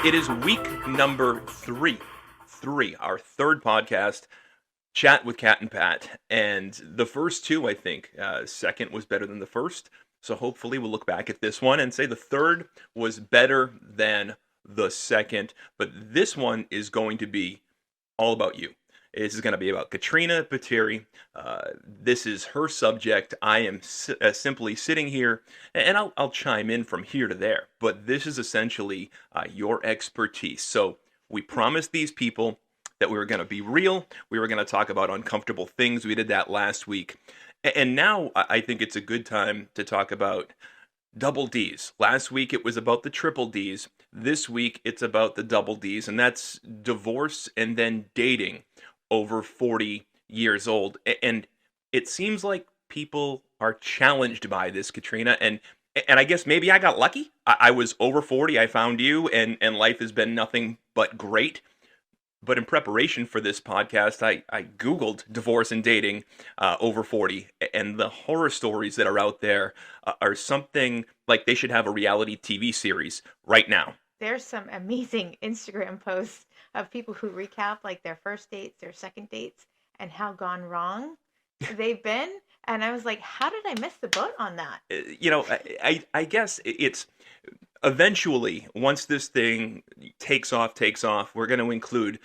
It is week number three, our third podcast, Chat with Cat and Pat. And the first two, I think, second was better than the first. So hopefully we'll look back at this one and say the third was better than the second. But this one is going to be all about you. This is going to be about Katrina Pateri. This is her subject. I am simply sitting here, and I'll chime in from here to there. But this is essentially your expertise. So we promised these people that we were going to be real. We were going to talk about uncomfortable things. We did that last week. And now I think it's a good time to talk about double D's. Last week it was about the triple D's. This week it's about the double D's, and that's divorce and then dating over 40 years old. And it seems like people are challenged by this, Katrina. And I guess maybe I got lucky. I was over 40. I found you, and life has been nothing but great. But in preparation for this podcast, I Googled divorce and dating over 40, and the horror stories that are out there are something like they should have a reality TV series right now. There's some amazing Instagram posts of people who recap like their first dates, their second dates, and how gone wrong they've been. And I was like, how did I miss the boat on that? I guess it's eventually, once this thing takes off, we're going to include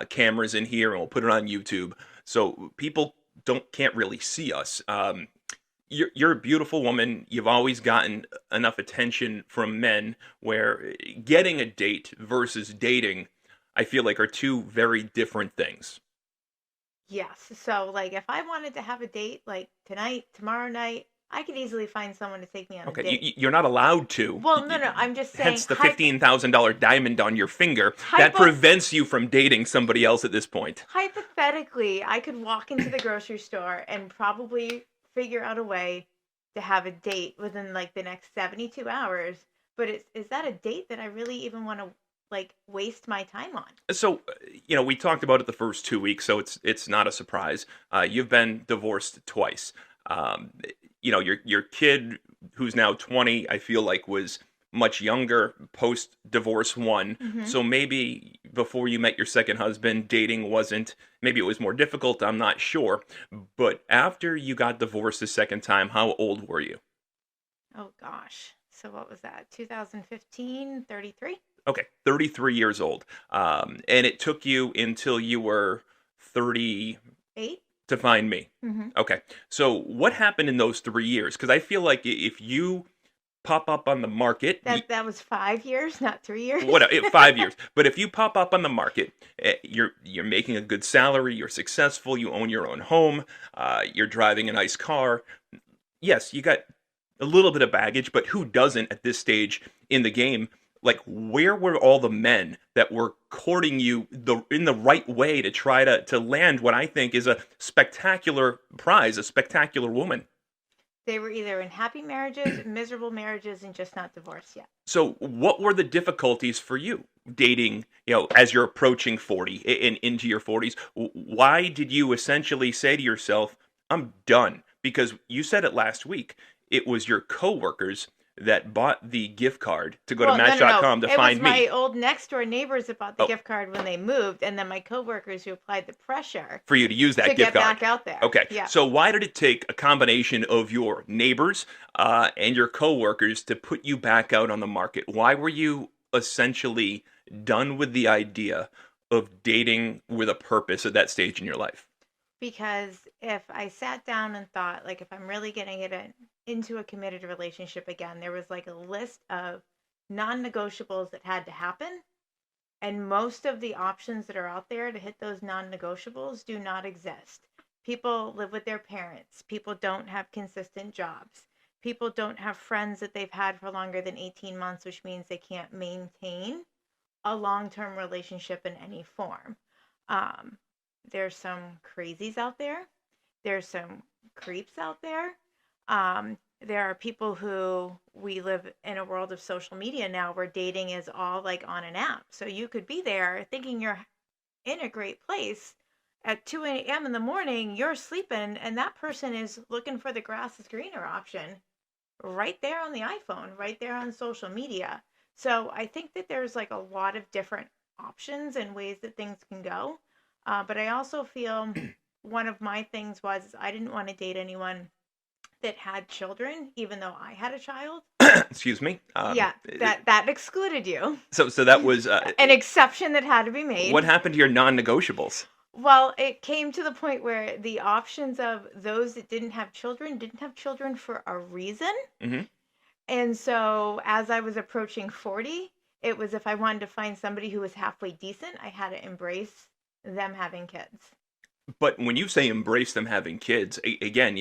cameras in here and we'll put it on YouTube. So people can't really see us. You're a beautiful woman. You've always gotten enough attention from men where getting a date versus dating, I feel like, are two very different things. Yes. So, like, if I wanted to have a date, like tonight, tomorrow night, I could easily find someone to take me on a Okay, date. you're not allowed to. Well, no, I'm just saying. Hence the $15,000 diamond on your finger. That Hypo- prevents you from dating somebody else at this point. Hypothetically, I could walk into the grocery store and probably figure out a way to have a date within like the next 72 hours. But is that a date that I really even want to like waste my time on? So, we talked about it the first 2 weeks, so it's not a surprise. You've been divorced twice. Um, your kid, who's now 20, I feel like was much younger post divorce one. Mm-hmm. So maybe before you met your second husband, dating wasn't. Maybe it was more difficult. I'm not sure. But after you got divorced the second time, how old were you? Oh gosh. So what was that? 2015, 33? Okay, 33 years old. And it took you until you were 30 8? to find me. Mm-hmm. Okay, so what happened in those 3 years? Because I feel like if you pop up on the market, That was 5 years, not 3 years. what 5 years? But if you pop up on the market, you're making a good salary, you're successful, you own your own home, you're driving a nice car. Yes, you got a little bit of baggage, but who doesn't at this stage in the game? Like, where were all the men that were courting you in the right way to try to land what I think is a spectacular prize, a spectacular woman? They were either in happy marriages, miserable marriages, and just not divorced yet. So, what were the difficulties for you dating, as you're approaching 40 and into your 40s? Why did you essentially say to yourself, I'm done? Because you said it last week. It was your coworkers that bought the gift card to go to Match.com to find me. It was my old next door neighbors that bought the Oh, gift card when they moved, and then my coworkers who applied the pressure for you to use that to gift get card. back out there. Okay. Yeah. So why did it take a combination of your neighbors and your coworkers to put you back out on the market? Why were you essentially done with the idea of dating with a purpose at that stage in your life? Because if I sat down and thought, like, if I'm really getting into a committed relationship again, there was like a list of non-negotiables that had to happen. And most of the options that are out there to hit those non-negotiables do not exist. People live with their parents. People don't have consistent jobs. People don't have friends that they've had for longer than 18 months, which means they can't maintain a long-term relationship in any form. There's some crazies out there. There's some creeps out there. There are people who we live in a world of social media now where dating is all like on an app. So you could be there thinking you're in a great place at 2 a.m. in the morning, you're sleeping, and that person is looking for the grass is greener option right there on the iPhone, right there on social media. So I think that there's like a lot of different options and ways that things can go. But I also feel one of my things was I didn't want to date anyone that had children, even though I had a child. Excuse me. Yeah, that excluded you. So that was An exception that had to be made. what happened to your non-negotiables? Well, it came to the point where the options of those that didn't have children for a reason. Hmm. And so as I was approaching 40, it was if I wanted to find somebody who was halfway decent, I had to embrace them having kids. But when you say embrace them having kids, again,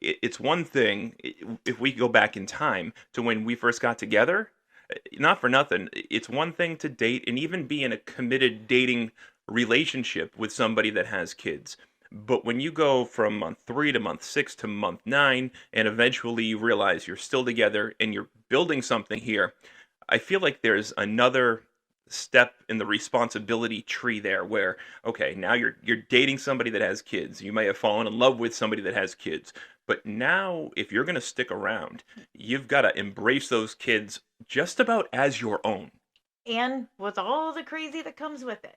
it's one thing if we go back in time to when we first got together, not for nothing, it's one thing to date and even be in a committed dating relationship with somebody that has kids. But when you go from month 3 to month 6 to month 9, and eventually you realize you're still together and you're building something here, I feel like there's another step in the responsibility tree there where okay, now you're dating somebody that has kids. You may have fallen in love with somebody that has kids, but now if you're going to stick around, you've got to embrace those kids just about as your own. And with all the crazy that comes with it.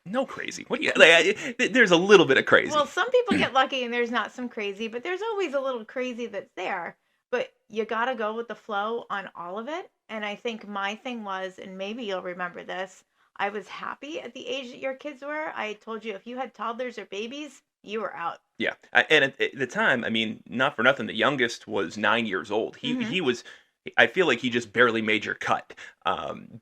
No crazy. What do you like? There's a little bit of crazy. Well, some people get lucky and there's not some crazy, but there's always a little crazy that's there. But you got to go with the flow on all of it. And I think my thing was, and maybe you'll remember this, I was happy at the age that your kids were. I told you if you had toddlers or babies, you were out. Yeah, and at the time, I mean, not for nothing, the youngest was 9 years old. He Hmm. he was. I feel like he just barely made your cut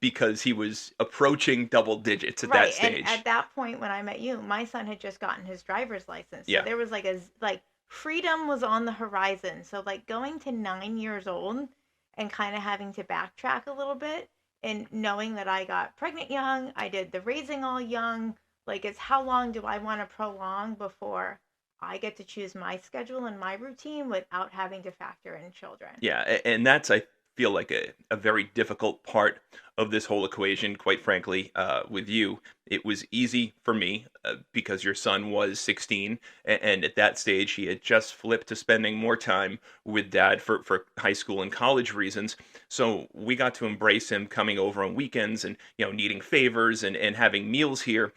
because he was approaching double digits at that Right. And stage. at that point when I met you, my son had just gotten his driver's license. So Yeah, there was like freedom was on the horizon. So like going to 9 years old and kind of having to backtrack a little bit and knowing that I got pregnant young, I did the raising all young. Like it's how long do I want to prolong before I get to choose my schedule and my routine without having to factor in children? yeah, and that's I feel like a very difficult part of this whole equation. Quite frankly, with you, it was easy for me because your son was 16, and at that stage he had just flipped to spending more time with dad for high school and college reasons. So we got to embrace him coming over on weekends and needing favors and having meals here.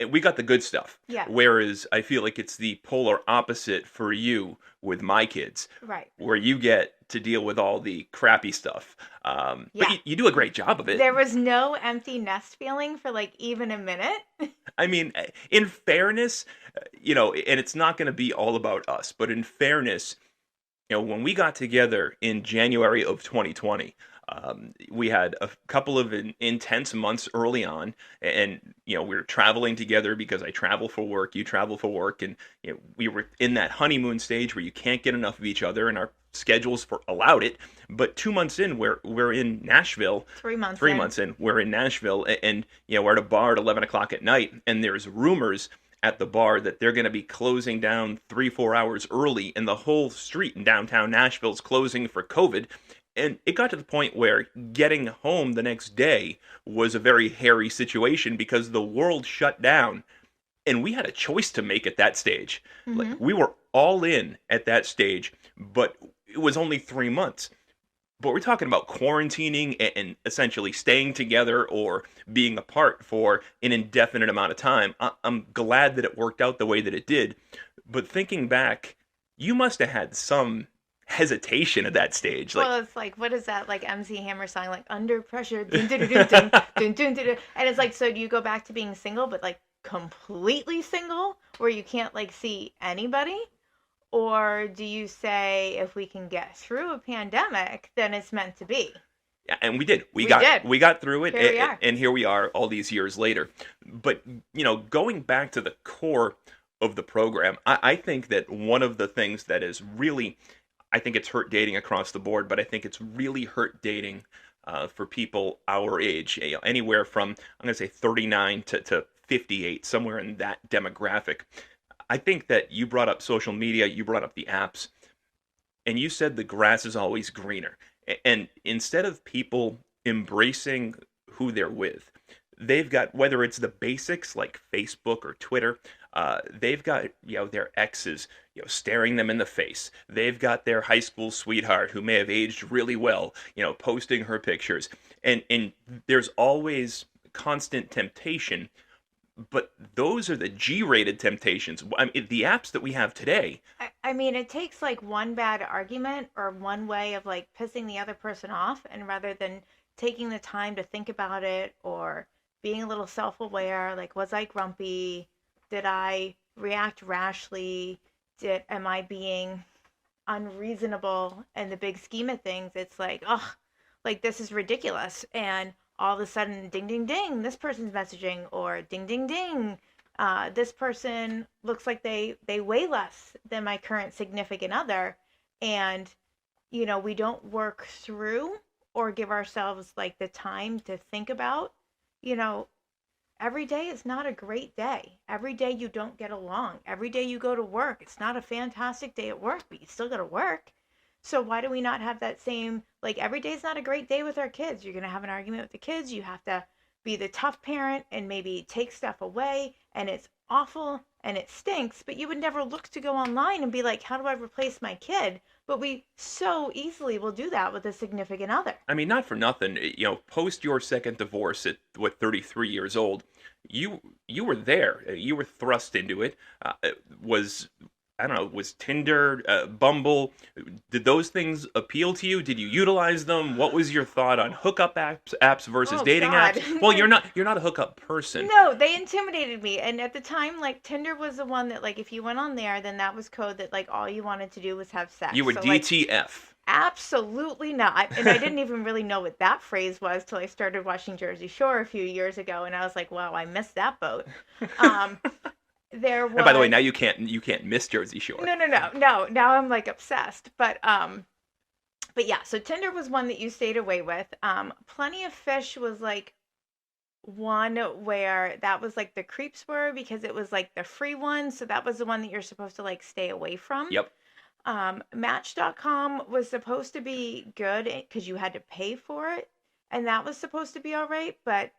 We got the good stuff. Yeah. Whereas I feel like it's the polar opposite for you with my kids, Right. where you get to deal with all the crappy stuff. But Yeah. you do a great job of it. There was no empty nest feeling for like even a minute. I mean, in fairness, and it's not going to be all about us, but in fairness, when we got together in January of 2020, we had a couple of intense months early on, and we were traveling together because I travel for work, you travel for work, and we were in that honeymoon stage where you can't get enough of each other, and our schedules allowed it. But 2 months in, we're in Nashville. 3 months 3 months in, we're in Nashville, and we're at a bar at 11 o'clock at night, and there's rumors at the bar that they're going to be closing down 3-4 hours early, and the whole street in downtown Nashville is closing for COVID. And it got to the point where getting home the next day was a very hairy situation because the world shut down, and we had a choice to make at that stage. Mm-hmm. Like we were all in at that stage, but it was only 3 months. But we're talking about quarantining and essentially staying together or being apart for an indefinite amount of time. I'm glad that it worked out the way that it did. But thinking back, you must have had some hesitation at that stage. Like, Well, it's like, what is that like MC Hammer song? Like under pressure, dun, dun, dun, dun, dun, dun, dun, dun, dun. And it's like, so do you go back to being single, but like completely single, where you can't like see anybody? Or do you say if we can get through a pandemic, then it's meant to be? yeah, and we did. We We got did. we got through it, Here we are. and here we are all these years later. But going back to the core of the program, I think that one of the things that is really, I think it's hurt dating across the board, but I think it's really hurt dating for people our age, anywhere from I'm going to say 39 to 58, somewhere in that demographic. I think that you brought up social media, you brought up the apps, and you said the grass is always greener. And instead of people embracing who they're with, they've got, whether it's the basics like Facebook or Twitter, they've got their exes staring them in the face. They've got their high school sweetheart who may have aged really well posting her pictures, and there's always constant temptation. But those are the G-rated temptations. I mean, the apps that we have today. I mean, it takes like one bad argument or one way of like pissing the other person off, and rather than taking the time to think about it or being a little self-aware, like was I grumpy? Did I react rashly? Am I being unreasonable in the big scheme of things? It's like, oh, like this is ridiculous. And all of a sudden, ding, ding, ding, this person's messaging, or ding, ding, ding, this person looks like they weigh less than my current significant other. And, we don't work through or give ourselves like the time to think about, you know, every day is not a great day. Every day you don't get along. Every day you go to work, it's not a fantastic day at work, but you still got to work. So why do we not have that same, like every day is not a great day with our kids. You're going to have an argument with the kids. You have to be the tough parent and maybe take stuff away, and it's awful and it stinks, but you would never look to go online and be like, how do I replace my kid? But we so easily will do that with a significant other. I mean, not for nothing. Post your second divorce at 33 years old, you were there. You were thrust into it. It was, I don't know, was Tinder, Bumble, did those things appeal to you? Did you utilize them? What was your thought on hookup apps versus Oh dating God. apps? Well, you're not a hookup person. No, they intimidated me. And at the time, like Tinder was the one that like if you went on there, then that was code that like all you wanted to do was have sex. You were So like DTF. absolutely not. And I didn't even really know what that phrase was till I started watching Jersey Shore a few years ago, and I was like, wow, I missed that boat. Um, there And by the way, was now you can't miss Jersey Shore. no. Now I'm like obsessed. But yeah, so Tinder was one that you stayed away with. Plenty of Fish was like one where that was like the creeps were because it was like the free one, so that was the one that you're supposed to like stay away from. Yep. Match.com was supposed to be good because you had to pay for it, and that was supposed to be all right. But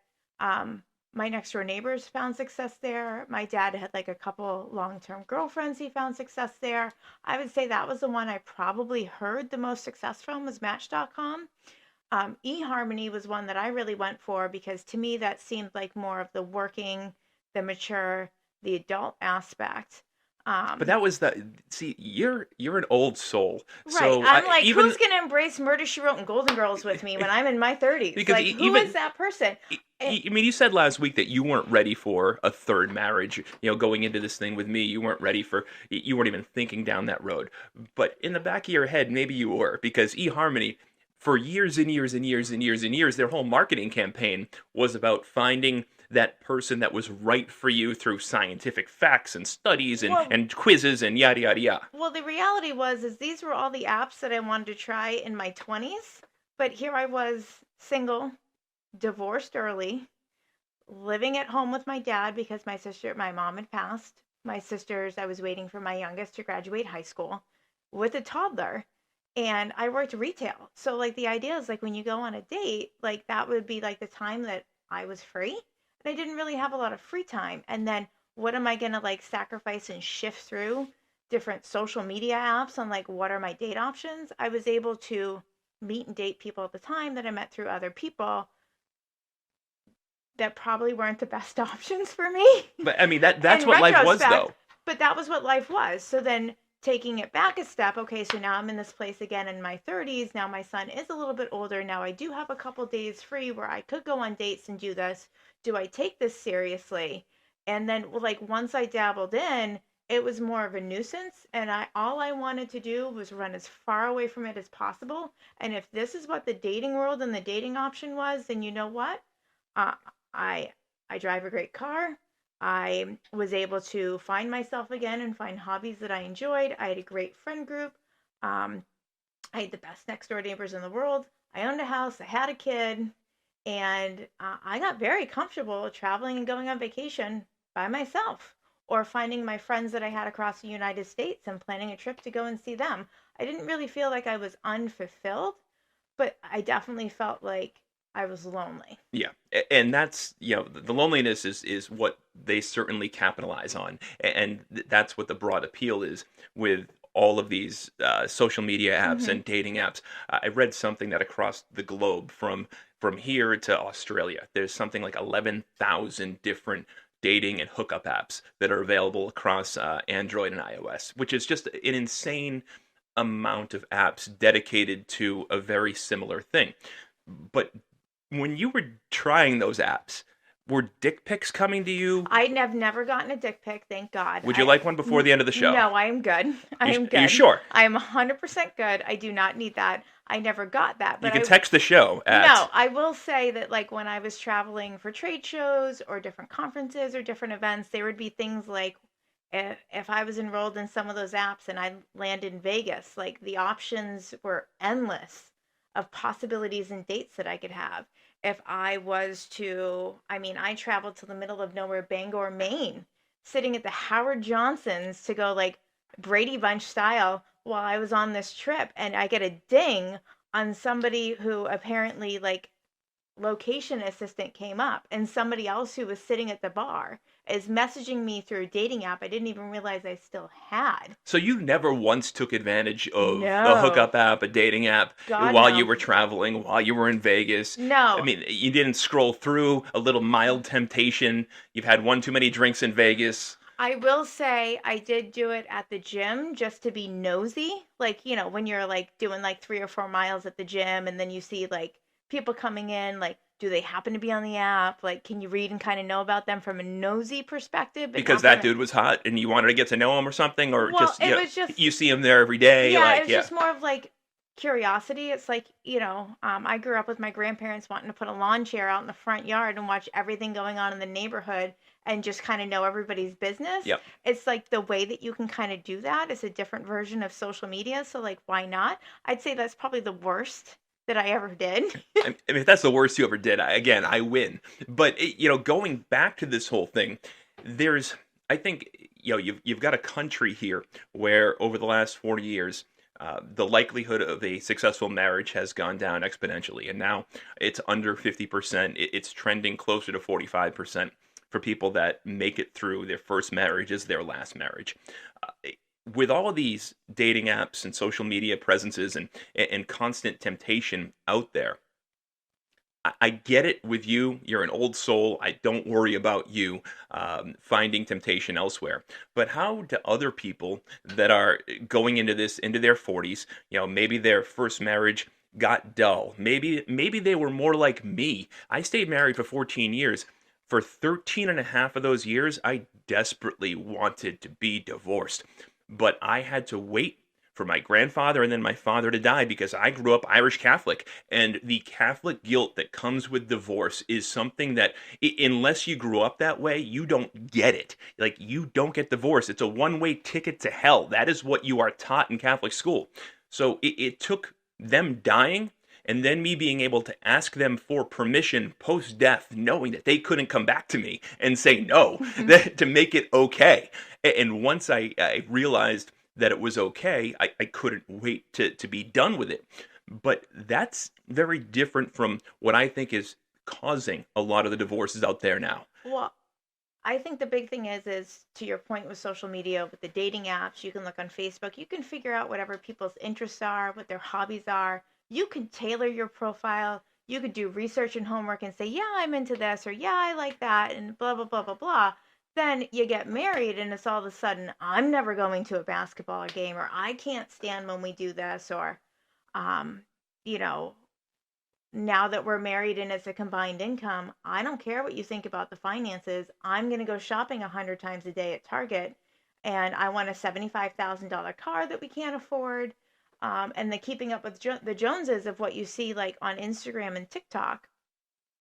my next door neighbors found success there. My dad had like a couple long term girlfriends. He found success there. I would say that was the one I probably heard the most success from was Match.com. eHarmony was one that I really went for because to me that seemed like more of the working, the mature, the adult aspect. But that was the see, you're an old soul. Right. So I'm like, even who's going to embrace Murder, She Wrote and Golden Girls with me when I'm in my 30s? because Like, who even is that person? And I mean, you said last week that you weren't ready for a third marriage. Going into this thing with me, you weren't ready for. You weren't even thinking down that road. But in the back of your head, maybe you were, because eHarmony, for years and years and years and years and years, their whole marketing campaign was about finding that person that was right for you through scientific facts and studies and, well, and quizzes and yada yada yada. well, the reality was is these were all the apps that I wanted to try in my 20s, but here I was single, divorced early, living at home with my dad because my mom had passed. My sisters, I was waiting for my youngest to graduate high school with a toddler. And I worked retail. So like the idea is like when you go on a date, like that would be like the time that I was free. And I didn't really have a lot of free time. And then what am I gonna like sacrifice and shift through different social media apps on like what are my date options? I was able to meet and date people at the time that I met through other people that probably weren't the best options for me But I mean, that's in what life was, retrospect, though. but that was what life was. So then taking it back a step, okay, so now I'm in this place again in my 30s. Now my son is a little bit older. Now I do have a couple days free where I could go on dates and do this. Do I take this seriously? And then like once I dabbled in, it was more of a nuisance, and all I wanted to do was run as far away from it as possible. And if this is what the dating world and the dating option was, then you know what? Uh, I I drive a great car. I was able to find myself again and find hobbies that I enjoyed. I had a great friend group. Um, I had the best next door neighbors in the world. I owned a house. I had a kid, and I got very comfortable traveling and going on vacation by myself, or finding my friends that I had across the United States and planning a trip to go and see them. I didn't really feel like I was unfulfilled, but I definitely felt like I was lonely. Yeah, and that's the loneliness is what they certainly capitalize on, and that's what the broad appeal is with all of these social media apps Hmm. and dating apps. I read something that across the globe, from here to Australia, there's something like 11,000 different dating and hookup apps that are available across Android and iOS, which is just an insane amount of apps dedicated to a very similar thing. But when you were trying those apps, were dick pics coming to you? I have never gotten a dick pic, thank God. Would you like one before the end of the show? No, I am good. I am Are you good. sure? I am 100% good. I do not need that. I never got that, You but can text the show no, at. I will say that like when I was traveling for trade shows or different conferences or different events, there would be things like if I was enrolled in some of those apps and I landed in Vegas, like the options were endless of possibilities and dates that I could have. If I was to, I mean, I traveled to the middle of nowhere, Bangor, Maine, sitting at the Howard Johnsons to go like Brady Bunch style while I was on this trip, and I get a ding on somebody who apparently like location assistant came up, and somebody else who was sitting at the bar is messaging me through a dating app I didn't even realize I still had. So you never once took advantage of a No. hookup app, a dating app, God, while you no. were traveling, while you were in Vegas. I No. mean, you didn't scroll through a little mild temptation. You've had one too many drinks in Vegas. I will say I did do it at the gym just to be nosy. Like, when you're like doing like 3 or 4 miles at the gym and then you see like people coming in, like, do they happen to be on the app? Like, can you read and kind of know about them from a nosy perspective, but Because not from that a, dude was hot and you wanted to get to know him or something, or well, just it was just, you see him there every day, yeah, it like was just more of like curiosity. It's like, I grew up with my grandparents wanting to put a lawn chair out in the front yard and watch everything going on in the neighborhood and just kind of know everybody's business. yep. It's like the way that you can kind of do that is a different version of social media. So, like, why not? I'd say that's probably the worst that I ever did. I mean, if that's the worst you ever did, again, I win. But going back to this whole thing, there's, I think, you've got a country here where over the last 40 years, the likelihood of a successful marriage has gone down exponentially, and now it's under 50%. It's trending closer to 45% for people that make it through their first marriage as their last marriage. Uh, with all of these dating apps and social media presences and constant temptation out there, I get it with you. You're an old soul. I don't worry about you finding temptation elsewhere. But how do other people that are going into this into their 40s, maybe their first marriage got dull. Maybe they were more like me. I stayed married for 14 years. For 13 and a half of those years, I desperately wanted to be divorced. But I had to wait for my grandfather and then my father to die because I grew up Irish Catholic. And the Catholic guilt that comes with divorce is something that, unless you grew up that way, you don't get it. Like, you don't get divorced. It's a one-way ticket to hell. That is what you are taught in Catholic school. So it took them dying and then me being able to ask them for permission post death, knowing that they couldn't come back to me and say no, to make it okay. And once I realized that it was okay, I couldn't wait to be done with it. But that's very different from what I think is causing a lot of the divorces out there now. Well, I think the big thing is to your point with social media, with the dating apps, you can look on Facebook, you can figure out whatever people's interests are, what their hobbies are. You can tailor your profile. You could do research and homework and say, yeah, I'm into this, or yeah, I like that, and blah, blah, blah, blah, blah. Then you get married, and it's all of a sudden, I'm never going to a basketball game, or I can't stand when we do this, or, um, you know, now that we're married and it's a combined income, I don't care what you think about the finances. I'm going to go shopping 100 times a day at Target, and I want a $75,000 car that we can't afford. And the keeping up with the Joneses of what you see like on Instagram and TikTok.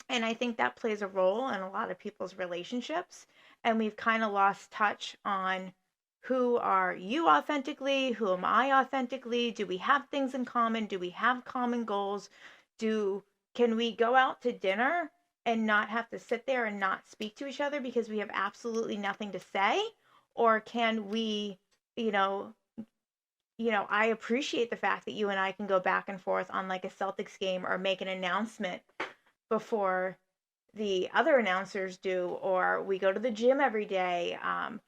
And I think that plays a role in a lot of people's relationships. And we've kind of lost touch on who are you authentically? Who am I authentically? Do we have things in common? Do we have common goals? Do Can we go out to dinner and not have to sit there and not speak to each other because we have absolutely nothing to say? Or can we, you know, I appreciate the fact that you and I can go back and forth on like a Celtics game or make an announcement before the other announcers do, or we go to the gym every day.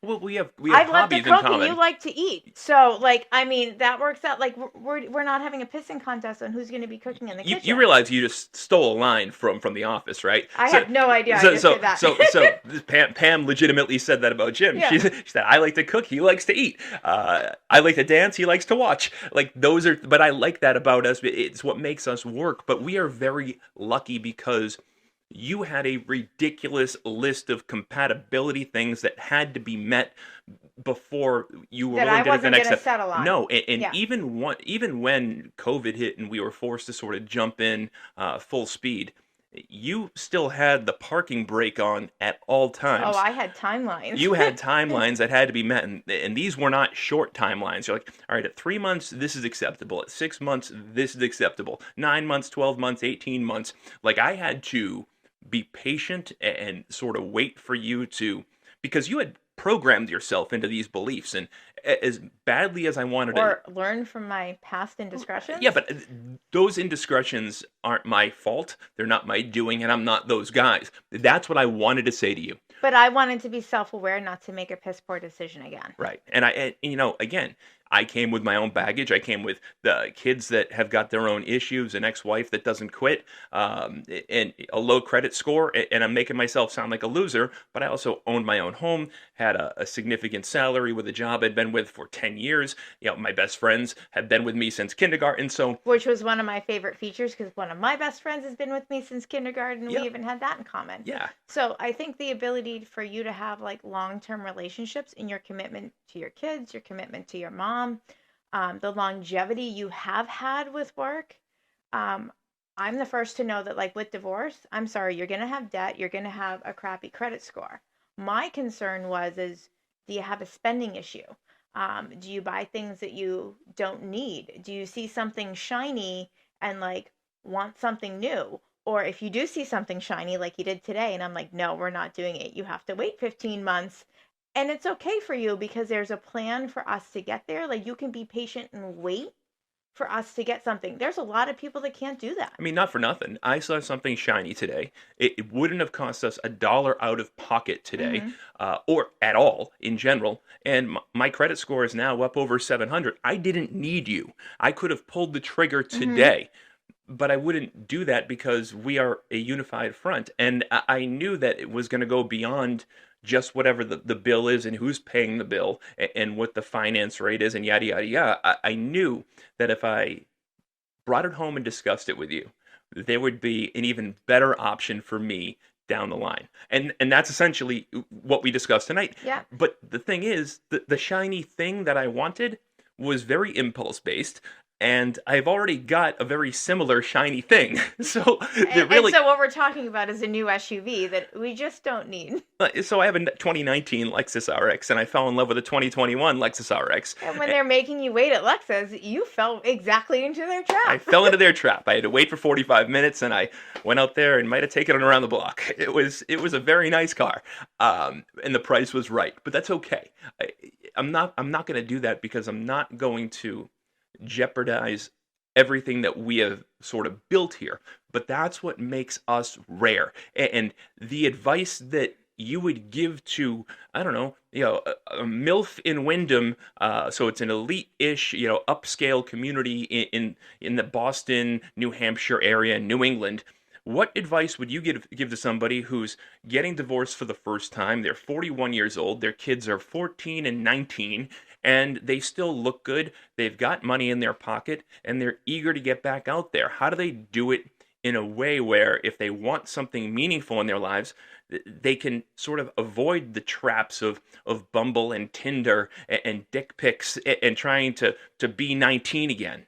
Well, we have I love to hobbies in cook and you common. like to eat. So, like, I mean, that works out. Like, we're not having a pissing contest on who's going to be cooking in the You kitchen. realize you just stole a line from The Office, right? I So had no idea I so just so did that. so Pam legitimately said that about Jim. Yeah. She said, "I like to cook, he likes to eat. I like to dance, he likes to watch." Like those are, but I like that about us. It's what makes us work. But we are very lucky because you had a ridiculous list of compatibility things that had to be met before you were That willing I to take the wasn't next going to step. settle on. No, and Yeah. even when COVID hit and we were forced to sort of jump in full speed, you still had the parking brake on at all Oh, times. I had timelines. You had timelines that had to be met, and these were not short timelines. You're like, all right, at 3 months, this is acceptable. At 6 months, this is acceptable. 9 months, 12 months, 18 months. Like, I had to be patient and sort of wait for you to, because you had programmed yourself into these beliefs. And as badly as I wanted to, Or learn from my past yeah, indiscretions. but those indiscretions aren't my fault. They're not my doing, and I'm not those guys. That's what I wanted to say to you. But I wanted to be self-aware, not to make a piss poor decision again. Right. And again, I came with my own baggage. I came with the kids that have got their own issues, an ex-wife that doesn't quit, and a low credit score. And I'm making myself sound like a loser, but I also owned my own home, had a significant salary with a job I'd been with for 10 years. My best friends have been with me since kindergarten. So, Which was one of my favorite features because one of my best friends has been with me since kindergarten. We yep. even had that in common. Yeah. So I think the ability for you to have like long-term relationships in your commitment to your kids, your commitment to your mom, the longevity you have had with work. Um, I'm the first to know that, like with divorce, I'm sorry, you're going to have debt, you're going to have a crappy credit score. My concern is, do you have a spending issue? Do you buy things that you don't need? Do you see something shiny and like want something new? Or if you do see something shiny like you did today, and I'm like, no, we're not doing it. You have to wait 15 months. And it's okay for you because there's a plan for us to get there. Like you can be patient and wait for us to get something. There's a lot of people that can't do that. I mean, not for nothing. I saw something shiny today. It wouldn't have cost us $1 out of pocket today, Mm-hmm. or at all in general. And my credit score is now up over 700. I didn't need you. I could have pulled the trigger Mm-hmm. today, but I wouldn't do that because we are a unified front. And I knew that it was going to go beyond just whatever the bill is and who's paying the bill and what the finance rate is and yada, yada, yada. I knew that if I brought it home and discussed it with you, there would be an even better option for me down the line. And that's essentially what we discussed tonight. Yeah. But the thing is, the shiny thing that I wanted was very impulse based. And I've already got a very similar shiny thing. So they're And really so what we're talking about is a new SUV that we just don't need. so I have a 2019 Lexus RX and I fell in love with a 2021 Lexus RX. And when they're making you wait at Lexus, you fell exactly into their I trap. fell into their trap. I had to wait for 45 minutes, and I went out there and might have taken it around the block. It was a very nice car, and the price was right. But that's okay. I'm not going to do that because I'm not going to jeopardize everything that we have sort of built here. But that's what makes us rare. And the advice that you would give to, I don't know, a MILF in Wyndham, so it's an elite-ish, upscale community in the Boston, New Hampshire area, New England. What advice would you give to somebody who's getting divorced for the first time? They're 41 years old, their kids are 14 and 19, and they still look good. They've got money in their pocket, and they're eager to get back out there. How do they do it in a way where if they want something meaningful in their lives, they can sort of avoid the traps of Bumble and Tinder and dick pics and trying to be 19 again?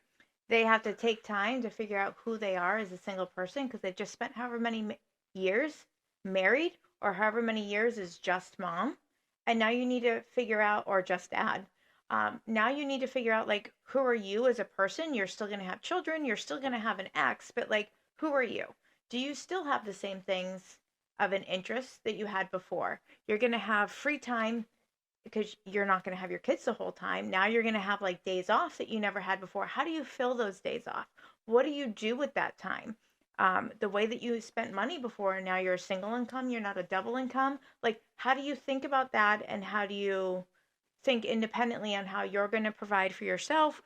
They have to take time to figure out who they are as a single person because they've just spent however many years married or however many years as just mom. And now you need to figure out, or just dad. Now you need to figure out, like, who are you as a person? You're still going to have children. You're still going to have an ex, but like, who are you? Do you still have the same things of an interest that you had before? You're going to have free time because you're not going to have your kids the whole time. Now you're going to have like days off that you never had before. How do you fill those days off? What do you do with that time? The way that you spent money before, and now you're a single income, you're not a double income. Like, how do you think about that? And how do you think independently on how you're going to provide for yourself,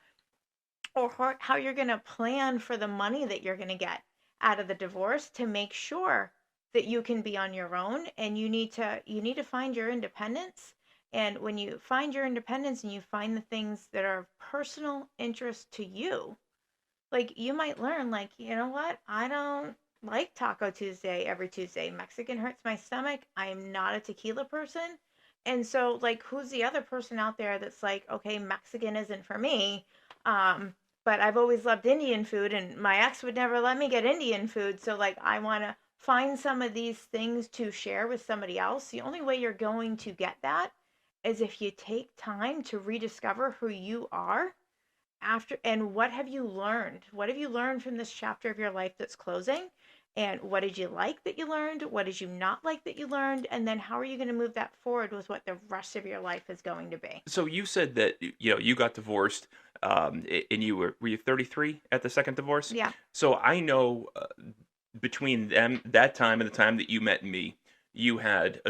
or how you're going to plan for the money that you're going to get out of the divorce to make sure that you can be on your own? And you need to find your independence. And when you find your independence and you find the things that are of personal interest to you, like, you might learn, like, you know what, I don't like Taco Tuesday every Tuesday. Mexican hurts my stomach. I am not a tequila person. And so, like, who's the other person out there that's like, okay, Mexican isn't for me, um but I've always loved Indian food, and my ex would never let me get Indian food, so, like, I want to find some of these things to share with somebody else. The only way you're going to get that is if you take time to rediscover who you are after. And what have you learned from this chapter of your life that's closing? And what did you like that you learned? What did you not like that you learned? And then how are you going to move that forward with what the rest of your life is going to be? So you said that you got divorced, and were you 33 at the second divorce? Yeah. So I know, between them that time and the time that you met me, you had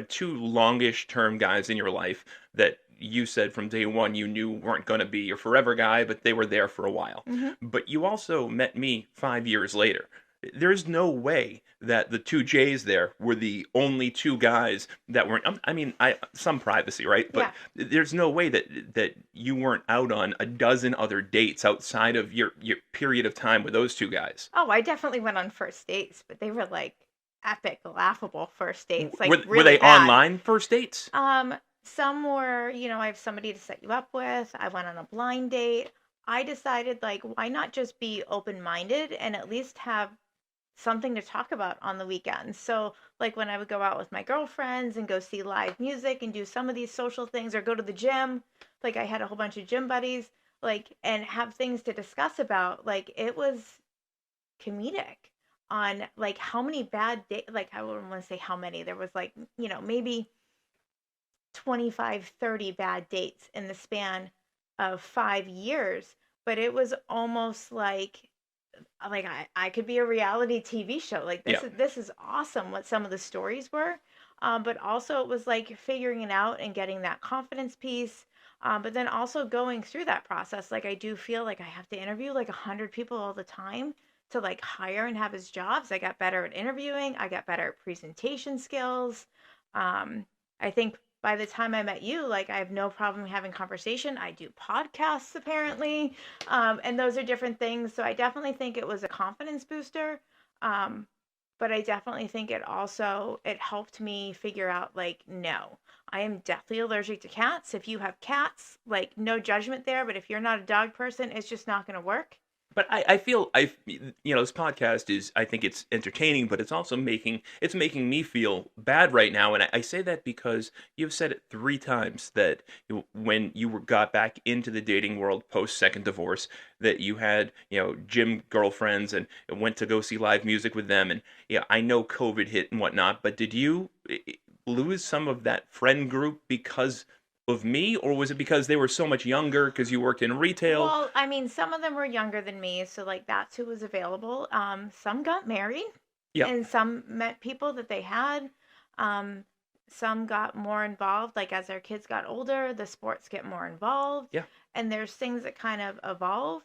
two longish term guys in your life that you said from day one you knew weren't going to be your forever guy, but they were there for a while. Hmm. But you also met me 5 years later. There's no way that the two J's there were the only two guys that weren't. I mean, some privacy, right? But Yeah. there's no way that you weren't out on a dozen other dates outside of your period of time with those two guys. Oh, I definitely went on first dates, but they were like epic, laughable first dates, like Were really they bad. online first dates? Some were, I have somebody to set you up with. I went on a blind date. I decided, like, why not just be open-minded and at least have something to talk about on the weekends? So, like, when I would go out with my girlfriends and go see live music and do some of these social things, or go to the gym, like, I had a whole bunch of gym buddies, like, and have things to discuss about. Like, it was comedic on, like, how many bad days, like, I wouldn't want to say how many. There was, like, maybe 25, 30 bad dates in the span of 5 years. But it was almost like I could be a reality TV show. Like, Yeah. this is awesome what some of the stories were. But also it was like figuring it out and getting that confidence piece. But then also going through that process, like, I do feel like I have to interview like 100 people all the time to, like, hire and have his jobs. I got better at interviewing. I got better at presentation skills. I think by the time I met you, like, I have no problem having conversation. I do podcasts apparently, and those are different things. So I definitely think it was a confidence booster. Um, but I definitely think it helped me figure out, like, no, I am deathly allergic to cats. If you have cats, like, no judgment there, but if you're not a dog person, it's just not going to work. But I feel this podcast is, I think it's entertaining, but it's making me feel bad right now, and I say that because you've said it 3 times that when got back into the dating world post second divorce, that you had gym girlfriends and went to go see live music with them, and I know COVID hit and whatnot, but did you lose some of that friend group because of me, or was it because they were so much younger because you worked in retail? Well, I mean, some of them were younger than me, so, like, that's who was available. Some got married, Yeah. and some met people that they had. Um, some got more involved, like, as their kids got older, the sports get more involved, Yeah. and there's things that kind of evolve.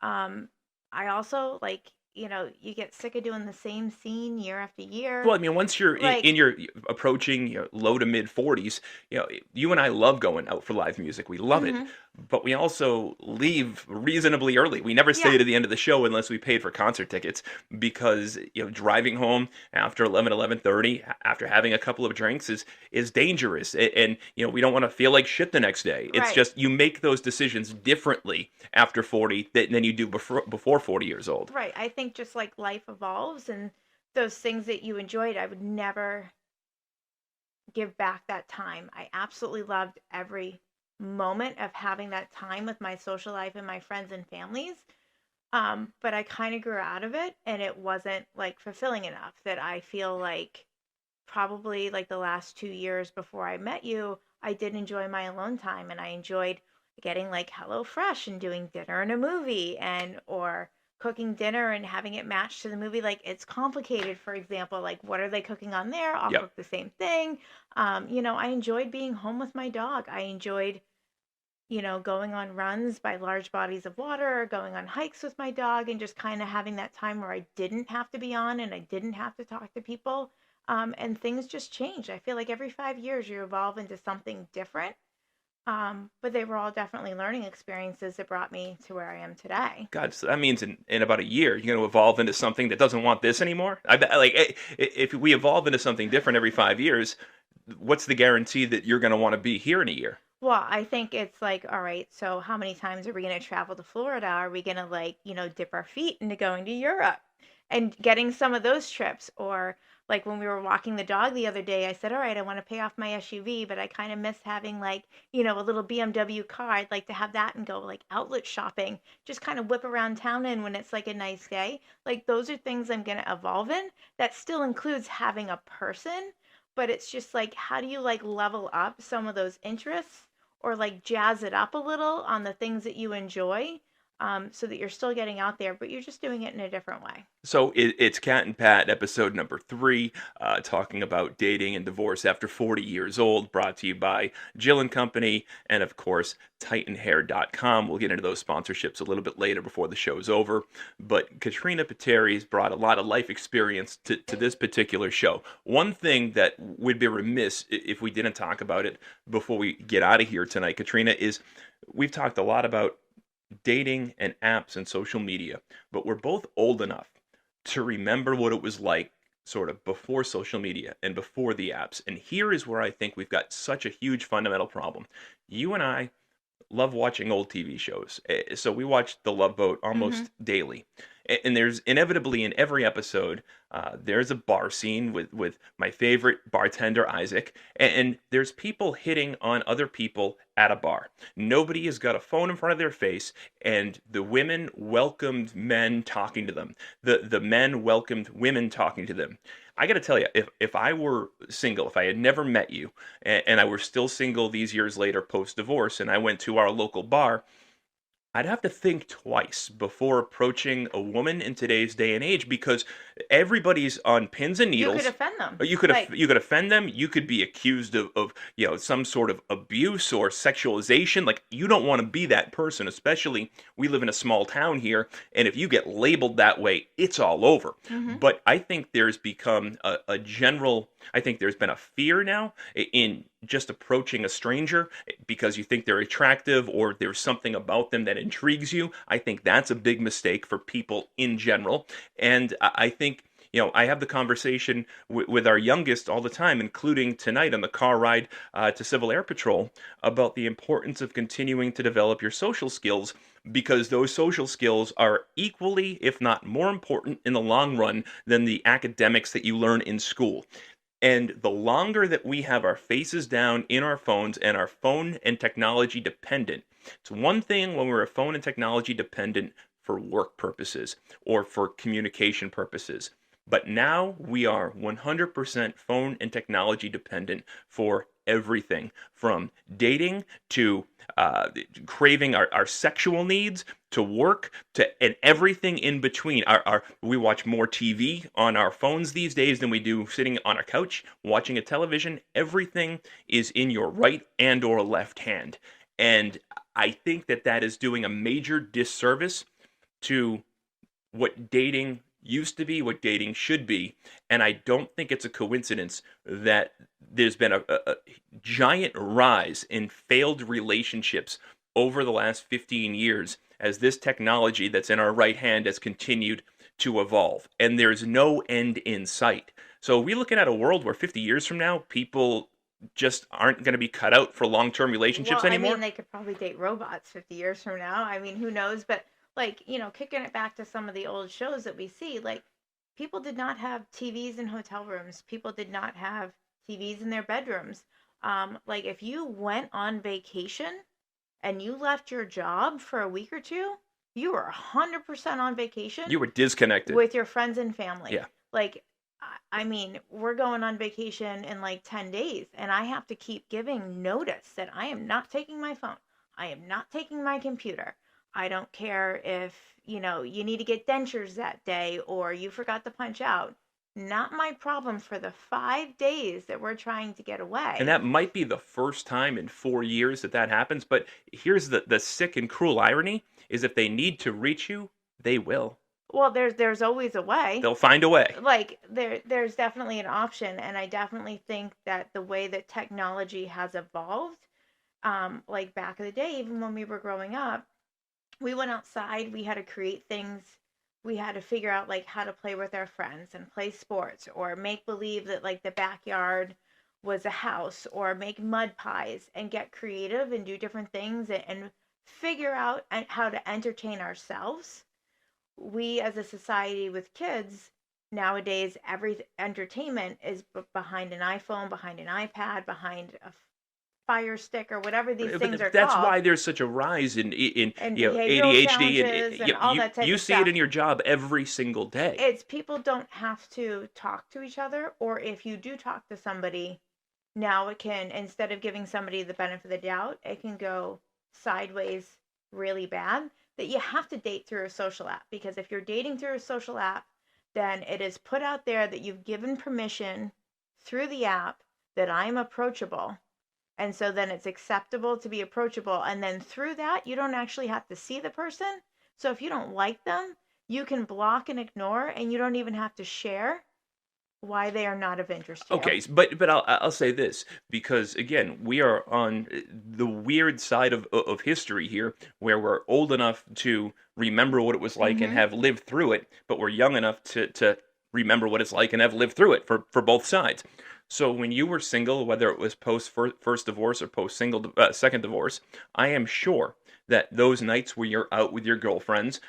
I also, like, you get sick of doing the same scene year after Well, year. I mean, once you're in Like, your approaching low to mid 40s, you and I love going out for live music. We love it, mhm, but we also leave reasonably early. We never stay yeah, to the end of the show unless we paid for concert tickets, because driving home after 11:30 after having a couple of drinks is dangerous, and we don't want to feel like shit the next day. It's right. just you make those decisions differently after 40 than you do before 40 years old. Right. I think just like life evolves, and those things that you enjoyed, I would never give back that time. I absolutely loved every moment of having that time with my social life and my friends and families. But I kind of grew out of it, and it wasn't, like, fulfilling enough. That I feel like probably, like, the last 2 years before I met you, I did enjoy my alone time, and I enjoyed getting, like, HelloFresh and doing dinner and a movie, and or cooking dinner and having it match to the movie. Like it's complicated, for example, like what are they cooking on there? I'll Yep. cook the same thing. I enjoyed being home with my dog. I enjoyed, going on runs by large bodies of water, going on hikes with my dog, and just kind of having that time where I didn't have to be on and I didn't have to talk to people. And things just change. I feel like every 5 years you evolve into something different. But they were all definitely learning experiences that brought me to where I am today. God, so that means in about a year you're going to evolve into something that doesn't want this anymore. I bet, like if we evolve into something different every 5 years, what's the guarantee that you're going to want to be here in a year? Well, I think it's like, all right, so how many times are we going to travel to Florida? Are we going to like, dip our feet into going to Europe and getting some of those trips? Or like when we were walking the dog the other day, I said, all right, I want to pay off my SUV, but I kind of miss having like, a little BMW car. I'd like to have that and go like outlet shopping, just kind of whip around town in when it's like a nice day. Like those are things I'm going to evolve in. That still includes having a person, but it's just like, how do you like level up some of those interests or like jazz it up a little on the things that you enjoy, so that you're still getting out there, but you're just doing it in a different way. So it's Cat and Pat, episode number 3, talking about dating and divorce after 40 years old, brought to you by Jill and Company, and of course, TitanHair.com. We'll get into those sponsorships a little bit later before the show's over. But Katrina Pateri's brought a lot of life experience to this particular show. One thing that would be remiss if we didn't talk about it before we get out of here tonight, Katrina, is we've talked a lot about dating and apps and social media, but we're both old enough to remember what it was like sort of before social media and before the apps. And here is where I think we've got such a huge fundamental problem. You and I love watching old TV shows. So we watch The Love Boat Mm-hmm. almost daily. And there's inevitably in every episode, there's a bar scene with my favorite bartender, Isaac. And there's people hitting on other people at a bar. Nobody has got a phone in front of their face, and the women welcomed men talking to them. The men welcomed women talking to them. I got to tell you, if I were single, if I had never met you, and I were still single these years later post divorce, and I went to our local bar, I'd have to think twice before approaching a woman in today's day and age because everybody's on pins and You could needles. offend them. You Like, could offend them. You could be accused of some sort of abuse or sexualization. Like you don't want to be that person. Especially we live in a small town here, and if you get labeled that way, it's all over. mm-hmm. But I think there's become a general. I think there's been a fear now in just approaching a stranger because you think they're attractive or there's something about them that intrigues you. I think that's a big mistake for people in general. And I think, I have the conversation with our youngest all the time, including tonight on the car ride to Civil Air Patrol, about the importance of continuing to develop your social skills because those social skills are equally, if not more important in the long run than the academics that you learn in school. And the longer that we have our faces down in our phones and our phone and technology dependent, it's one thing when we're a phone and technology dependent for work purposes or for communication purposes. But now we are 100% phone and technology dependent for everything from dating to craving our sexual needs to work to and everything in between. We watch more TV on our phones these days than we do sitting on a couch watching a television. Everything is in your right and or left hand. And I think that is doing a major disservice to what dating used to be, what dating should be. And I don't think it's a coincidence that there's been a giant rise in failed relationships over the last 15 years as this technology that's in our right hand has continued to evolve. And there's no end in sight. So are we looking at a world where 50 years from now, people just aren't going to be cut out for long-term well, relationships I anymore? mean, they could probably date robots 50 years from now. I mean, who knows? But like, kicking it back to some of the old shows that we see, like people did not have TVs in hotel rooms. People did not have TVs in their bedrooms. Like if you went on vacation and you left your job for a week or two, you were 100% on vacation You were disconnected. with your friends and family. Yeah. Like, I mean, we're going on vacation in like 10 days, and I have to keep giving notice that I am not taking my phone. I am not taking my computer. I don't care if, you need to get dentures that day or you forgot to punch out. Not my problem for the 5 days that we're trying to get And away. that might be the first time in 4 years that that happens. But here's the sick and cruel irony: is if they need to reach you, they will. Well, there's always a way. They'll find a way. Like there's definitely an option, and I definitely think that the way that technology has evolved, like back in the day, even when we were growing up, we went outside, we had to create things, we had to figure out like how to play with our friends and play sports or make believe that like the backyard was a house or make mud pies and get creative and do different things and figure out how to entertain ourselves. We as a society with kids nowadays, every entertainment is behind an iPhone, behind an iPad, behind a Fire Stick or whatever these things are That's called, why there's such a rise in and behavioral ADHD, and challenges and all that type you of see it stuff. in your job every single day. It's people don't have to talk to each other, or if you do talk to somebody, now it can, instead of giving somebody the benefit of the doubt, it can go sideways really bad. That you have to date through a social app, because if you're dating through a social app, then it is put out there that you've given permission through the app that I'm approachable. And so then it's acceptable to be approachable. And then through that, you don't actually have to see the person. So if you don't like them, you can block and ignore, and you don't even have to share why they are not of interest to you. Okay, but I'll say this, because again, we are on the weird side of history here, where we're old enough to remember what it was like and Mm-hmm. have lived through it, but we're young enough to remember what it's like and have lived through it for both sides. So when you were single, whether it was post first divorce or post single second divorce, I am sure that those nights where you're out with your girlfriends,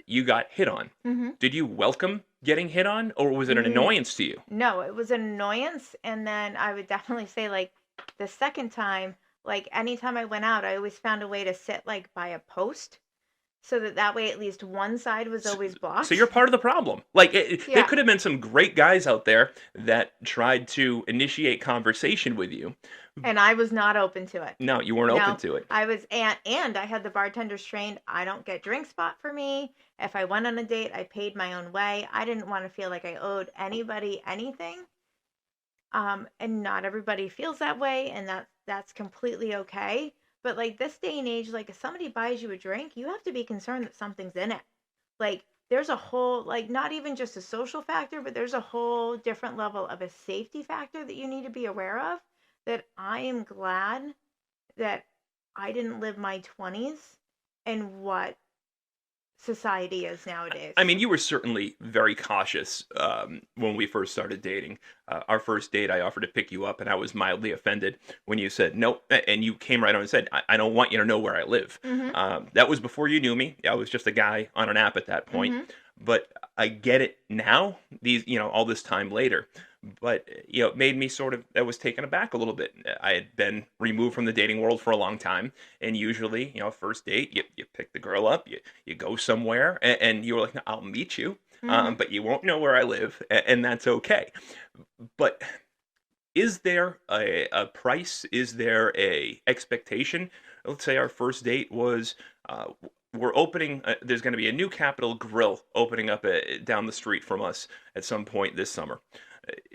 you got hit on. Mm-hmm. Did you welcome getting hit on, or was it an Mm, annoyance to you? no, it was an annoyance. And then I would definitely say, like, the second time, like, anytime I went out, I always found a way to sit, like, by a post so that way at least one side was S- always So you're blocked. part of the problem. Like there Yeah. could have been some great guys out there that tried to initiate conversation with you. And I was not open to it. No, you weren't open No, to it. I was, and I had the bartenders trained. I don't get drinks bought for me. If I went on a date, I paid my own way. I didn't want to feel like I owed anybody anything. And not everybody feels that way, and that's completely okay. But like this day and age, like if somebody buys you a drink, you have to be concerned that something's in it. Like there's a whole, like, not even just a social factor, but there's a whole different level of a safety factor that you need to be aware of. That I am glad that I didn't live my 20s and what society is nowadays. I mean, you were certainly very cautious when we first started dating. Our first date, I offered to pick you up, and I was mildly offended when you said no, and you came right on and said, I don't want you to know where I live." Mhm. That was before you knew me. I was just a guy on an app at that point. Mhm. But I get it now, all this time later. But it made me sort of, I was taken aback a little bit. I had been removed from the dating world for a long time, and usually, first date, you pick the girl up, you go somewhere, and you were like, "No, I'll meet you, Mhm. but you won't know where I live, and that's okay." But is there a price? Is there a expectation? Let's say our first date was, we're opening. There's going to be a new Capitol Grill opening up down the street from us at some point this summer.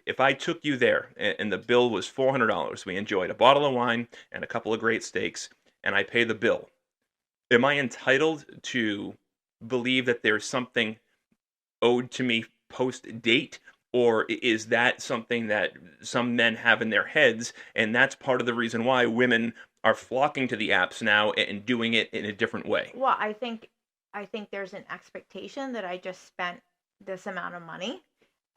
If I took you there and the bill was $400, we enjoyed a bottle of wine and a couple of great steaks, and I pay the bill, am I entitled to believe that there's something owed to me post date? Or is that something that some men have in their heads, and that's part of the reason why women are flocking to the apps now and doing it in a different way? Well, I think there's an expectation that I just spent this amount of money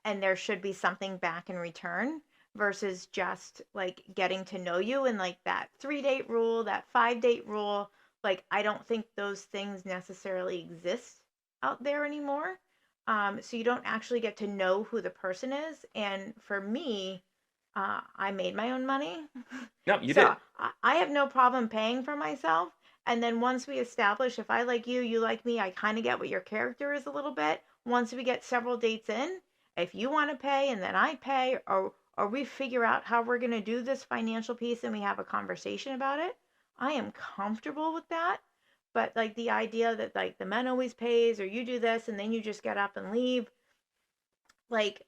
and there should be something back in return versus just like getting to know you and like that 3 date rule, that 5 date rule. Like, I don't think those things necessarily exist out there anymore. So you don't actually get to know who the person is. And for me, I made my own money. No, you So did. I have no problem paying for myself. And then once we establish if I like you, you like me, I kind of get what your character is a little bit. Once we get several dates in, if you want to pay and then I pay, or we figure out how we're going to do this financial piece and we have a conversation about it, I am comfortable with that. But like the idea that like the men always pays or you do this and then you just get up and leave, like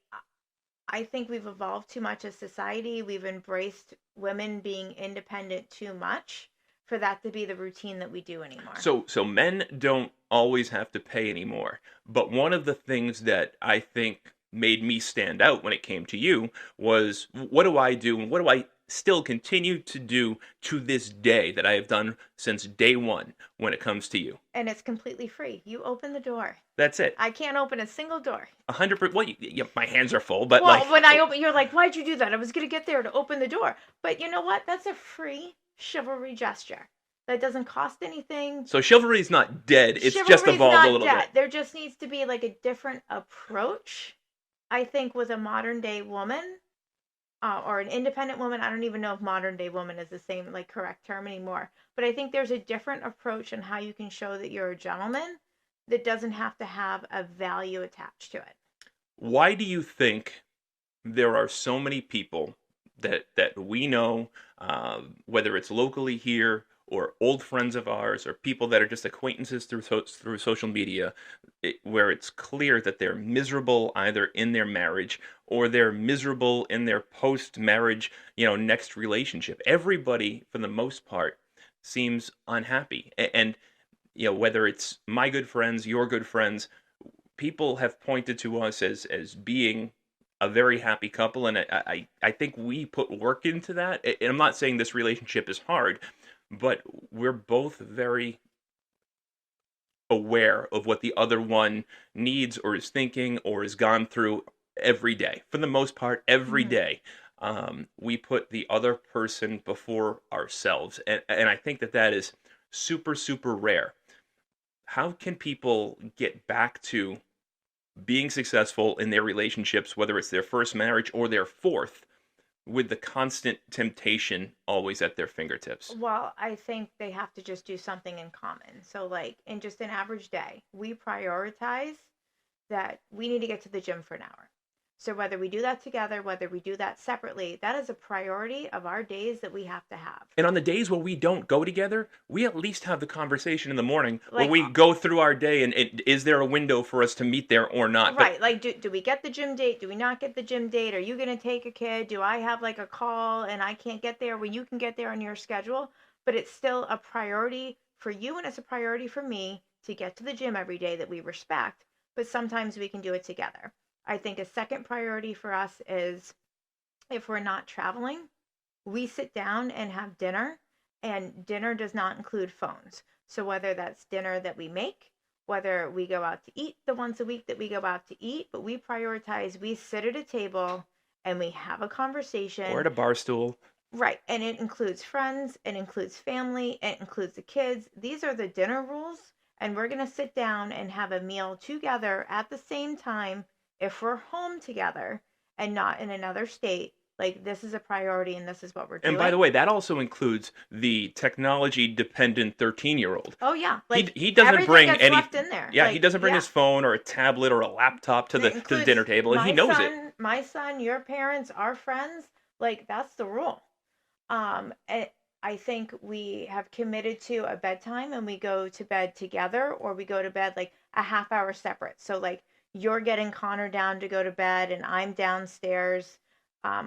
I think we've evolved too much as society. We've embraced women being independent too much for that to be the routine that we do anymore. So men don't always have to pay anymore. But one of the things that I think made me stand out when it came to you was, what do I do and what do I still continue to do to this day that I have done since day one when it comes to you? And it's completely free. You open the door. That's it. I can't open a single door. 100%. Well, my hands are full, but Well, like, when I open, you're like, why'd you do that? I was going to get there to open the door. But you know what? That's a free chivalry gesture. That doesn't cost anything. so chivalry's not dead. It's just Chivalry's evolved not a little dead. bit. There just needs to be like a different approach, I think, with a modern day woman or an independent woman. I don't even know if modern day woman is the same, like, correct term anymore. But I think there's a different approach on how you can show that you're a gentleman that doesn't have to have a value attached to it. Why do you think there are so many people that we know, whether it's locally here or old friends of ours or people that are just acquaintances through social media, where it's clear that they're miserable either in their marriage or they're miserable in their post-marriage, next relationship. Everybody, for the most part, seems unhappy, and whether it's my good friends, your good friends, people have pointed to us as being a very happy couple, and I think we put work into that. And I'm not saying this relationship is hard, but we're both very aware of what the other one needs or is thinking or has gone through every day. For the most part, every Mhm. day, we put the other person before ourselves, and I think that is super, super rare. How can people get back to being successful in their relationships, whether it's their first marriage or their fourth, with the constant temptation always at their fingertips? Well, I think they have to just do something in common. So, like, in just an average day, we prioritize that we need to get to the gym for an hour. So, whether we do that together, whether we do that separately, that is a priority of our days that we have to have. And on the days where we don't go together, we at least have the conversation in the morning where Like, we go through our day and is there a window for us to meet there or not? But right. Like, do we get the gym date? Do we not get the gym date? Are you going to take a kid? Do I have like a call and I can't get there when you can get there on your schedule? But it's still a priority for you and it's a priority for me to get to the gym every day that we respect. But sometimes we can do it together. I think a second priority for us is if we're not traveling, we sit down and have dinner, and dinner does not include phones. So whether that's dinner that we make, whether we go out to eat the once a week that we go out to eat, but we prioritize, we sit at a table and we have a or conversation. at a bar stool. Right. And it includes friends, it includes family, it includes the kids. These are the dinner rules. And we're going to sit down and have a meal together at the same time if we're home together and not in another state. Like, this is a priority and this is what we're And by doing. the way, that also includes the technology dependent 13-year-old. Oh, yeah. Like, He doesn't everything bring gets any. left in there. Yeah, he Like, doesn't bring yeah. his phone or a tablet or a laptop to And the it to the includes dinner table, and he knows it. my son, your parents, our friends. Like, that's the rule. I think we have committed to a bedtime and we go to bed together or we go to bed like a half hour separate. So, like, you're getting Connor down to go to bed and I'm downstairs,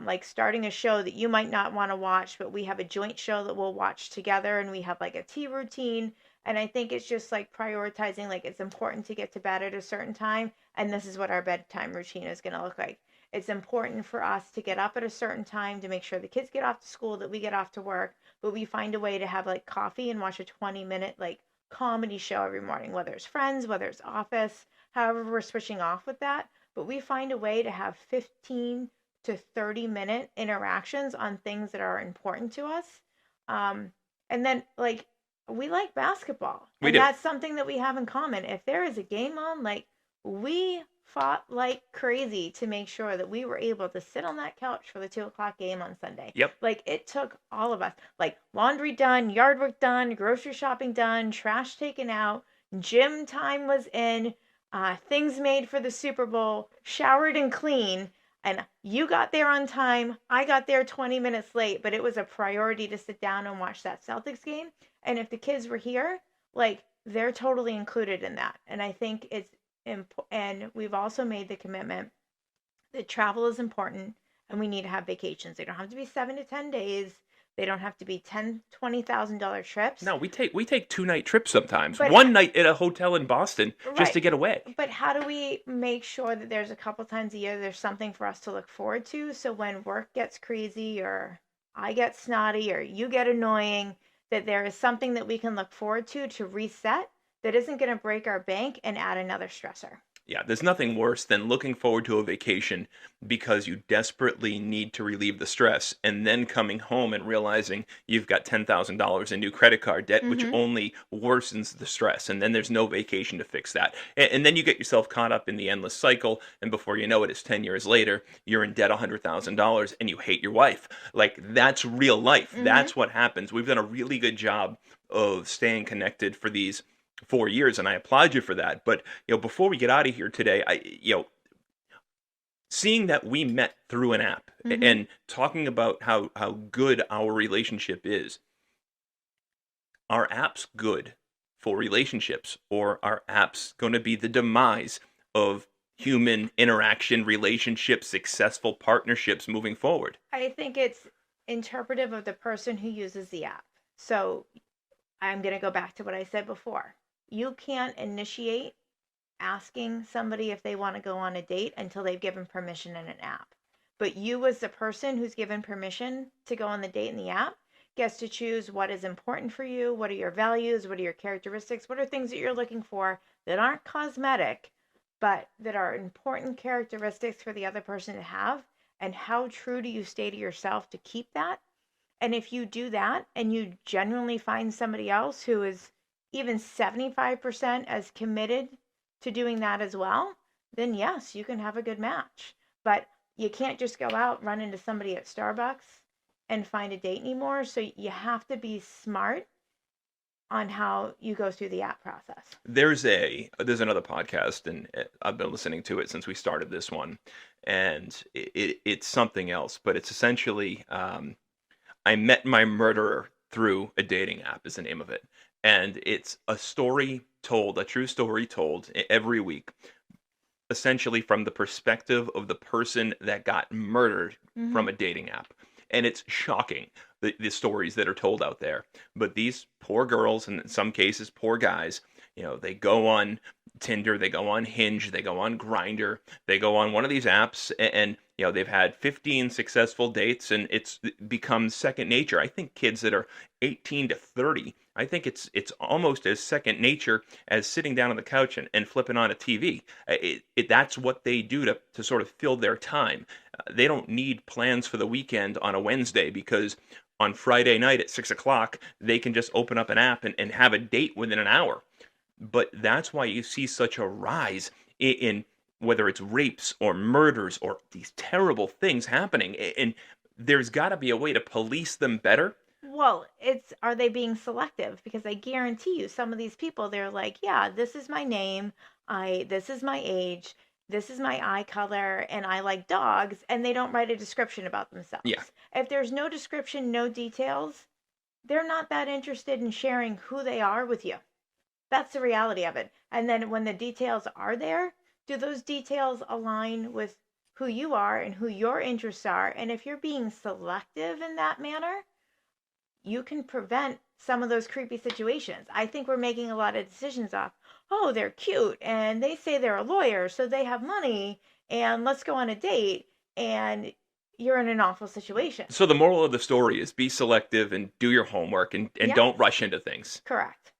like, starting a show that you might not want to watch, but we have a joint show that we'll watch together and we have like a tea routine. And I think it's just like prioritizing, like, it's important to get to bed at a certain time. And this is what our bedtime routine is going to look like. It's important for us to get up at a certain time to make sure the kids get off to school, that we get off to work, but we find a way to have like coffee and watch a 20-minute like comedy show every morning, whether it's Friends, whether it's Office, however we're switching off with that. But we find a way to have 15 to 30-minute interactions on things that are important to us. And then, like, we like basketball, We and do. that's something that we have in common. If there is a game on, like, we fought like crazy to make sure that we were able to sit on that couch for the 2 o'clock game on Sunday. Yep. Like, it took all of us, like, laundry done, yard work done, grocery shopping done, trash taken out, gym time was in, things made for the Super Bowl, showered and clean. And you got there on time. I got there 20 minutes late, but it was a priority to sit down and watch that Celtics game. And if the kids were here, like they're totally included in that. And I think and we've also made the commitment that travel is important and we need to have vacations. They don't have to be 7 to 10 days. They don't have to be $20,000 trips. No, we take 2-night trips sometimes. But One night at a hotel in Boston just right. to get away. But how do we make sure that there's a couple times a year there's something for us to look forward to? So when work gets crazy or I get snotty or you get annoying, that there is something that we can look forward to reset that isn't going to break our bank and add another stressor. Yeah, there's nothing worse than looking forward to a vacation because you desperately need to relieve the stress and then coming home and realizing you've got $10,000 in new credit card debt, which Mm-hmm. only worsens the stress. And then there's no vacation to fix that. And then you get yourself caught up in the endless cycle. And before you know it, it's 10 years later, you're in debt $100,000 and you hate your wife. Like, that's real life. Mm-hmm. That's what happens. We've done a really good job of staying connected for these 4 years, and I applaud you for that. But before we get out of here today, seeing that we met through an app Mm-hmm. and talking about how good our relationship is, are apps good for relationships, or are apps going to be the demise of human interaction, relationships, successful partnerships moving forward? I think it's interpretive of the person who uses the app. So I'm going to go back to what I said before. You can't initiate asking somebody if they want to go on a date until they've given permission in an app. But you, as the person who's given permission to go on the date in the app, gets to choose what is important for you, what are your values, what are your characteristics, what are things that you're looking for that aren't cosmetic, but that are important characteristics for the other person to have, and how true do you stay to yourself to keep that? And if you do that and you genuinely find somebody else who is even 75% as committed to doing that as well, then yes, you can have a good match. But you can't just go out, run into somebody at Starbucks and find a date anymore. So you have to be smart on how you go through the app process. There's another podcast, and I've been listening to it since we started this one, and it's something else, but it's essentially I met my murderer through a dating app is the name of it. And it's a story told, a true story told every week, essentially from the perspective of the person that got murdered Mm-hmm. from a dating app. And it's shocking, the stories that are told out there. But these poor girls, and in some cases, poor guys, they go on Tinder, they go on Hinge, they go on Grindr, they go on one of these apps, and they've had 15 successful dates, and it's become second nature. I think kids that are 18 to 30, I think it's almost as second nature as sitting down on the couch and flipping on a TV. That's what they do to sort of fill their time. They don't need plans for the weekend on a Wednesday, because on Friday night at 6 o'clock, they can just open up an app and have a date within an hour. But that's why you see such a rise in whether it's rapes or murders or these terrible things happening. And there's got to be a way to police them better. Well, it's are they being selective? Because I guarantee you, some of these people, they're like, yeah, this is my name, this is my age, this is my eye color, and I like dogs, and they don't write a description about Yeah. themselves. If there's no description, no details, they're not that interested in sharing who they are with you. That's the reality of it. And then when the details are there, do those details align with who you are and who your interests are? And if you're being selective in that manner, you can prevent some of those creepy situations. I think we're making a lot of decisions off, oh, they're cute and they say they're a lawyer, so they have money, and let's go on a date, and you're in an awful situation. So the moral of the story is be selective and do your homework, and Yes, don't rush into things. correct.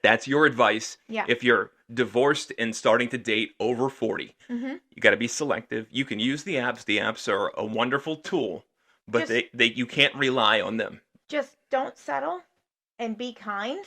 That's your advice. Yeah. If you're divorced and starting to date over 40, Mm-hmm. you got to be selective. You can use the apps. The apps are a wonderful tool, but Just you can't rely on them. just don't settle and be kind.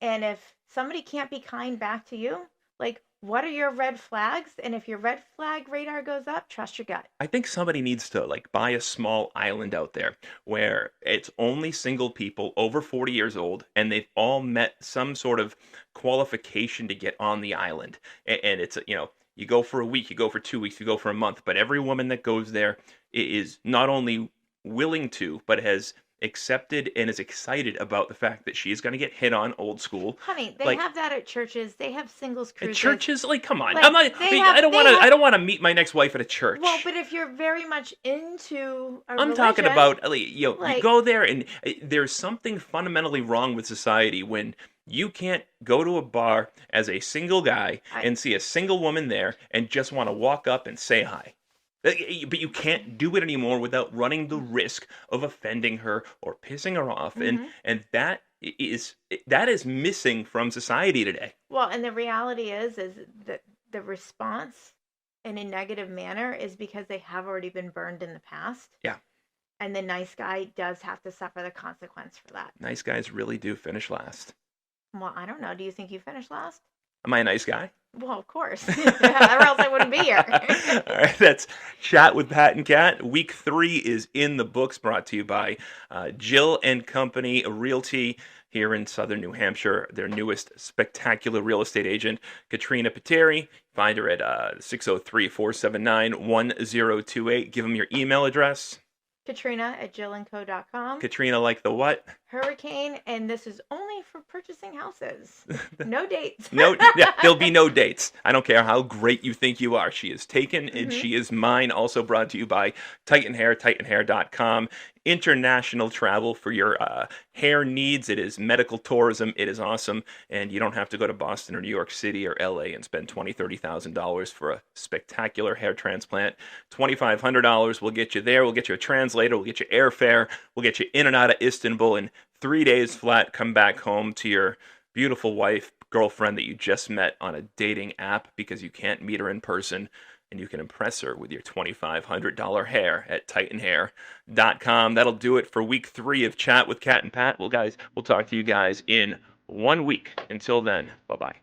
And if somebody can't be kind back to you, like, what are your red flags? And if your red flag radar goes up, trust your gut. I think somebody needs to like buy a small island out there where it's only single people over 40 years old, and they've all met some sort of qualification to get on the island. And it's, you go for a week, you go for 2 weeks, you go for a month, but every woman that goes there is not only willing to, but has accepted and is excited about the fact that she is going to get hit on old school. Honey, they Like, have that at churches. They have singles at cruises. churches, like, come on. Like, I'm not, they I have- don't they want to. have- I don't want to meet my next wife at a church. Well, but if you're very much into a I'm talking religion, about, like, you like- go there and there's something fundamentally wrong with society when you can't go to a bar as a single guy and see a single woman there and just want to walk up and say hi. But you can't do it anymore without running the risk of offending her or pissing her off, and that is missing from society today. Well, and the reality is that the response in a negative manner is because they have already been burned in the past. Yeah. And the nice guy does have to suffer the consequence for that. Nice guys really do finish last. Well, I don't know. Do you think you finished last? Am I a nice guy? Well, of course. Or else I wouldn't be here. All right, that's Chat with Pat and Kat. Week 3 is in the books, brought to you by Jill and Company Realty here in southern New Hampshire. Their newest spectacular real estate agent, Katrina Pateri. Find her at 603-479-1028. Give them your email address. Katrina at jillandco.com. Katrina like the what? Hurricane, and this is only for purchasing houses. No dates. No, yeah, there'll be no dates. I don't care how great you think you are. She is taken and she is mine. Also brought to you by Titan Hair, TitanHair.com. International travel for your hair needs. It is medical tourism. It is awesome. And you don't have to go to Boston or New York City or LA and spend $20,000, $30,000 for a spectacular hair transplant. $2,500 will get you there. We'll get you a translator. We'll get you airfare. We'll get you in and out of Istanbul in 3 days flat. Come back home to your beautiful wife, girlfriend that you just met on a dating app because you can't meet her in person. And you can impress her with your $2,500 hair at TitanHair.com. That'll do it for week 3 of Chat with Kat and Pat. Well, guys, we'll talk to you guys in 1 week. Until then, bye-bye.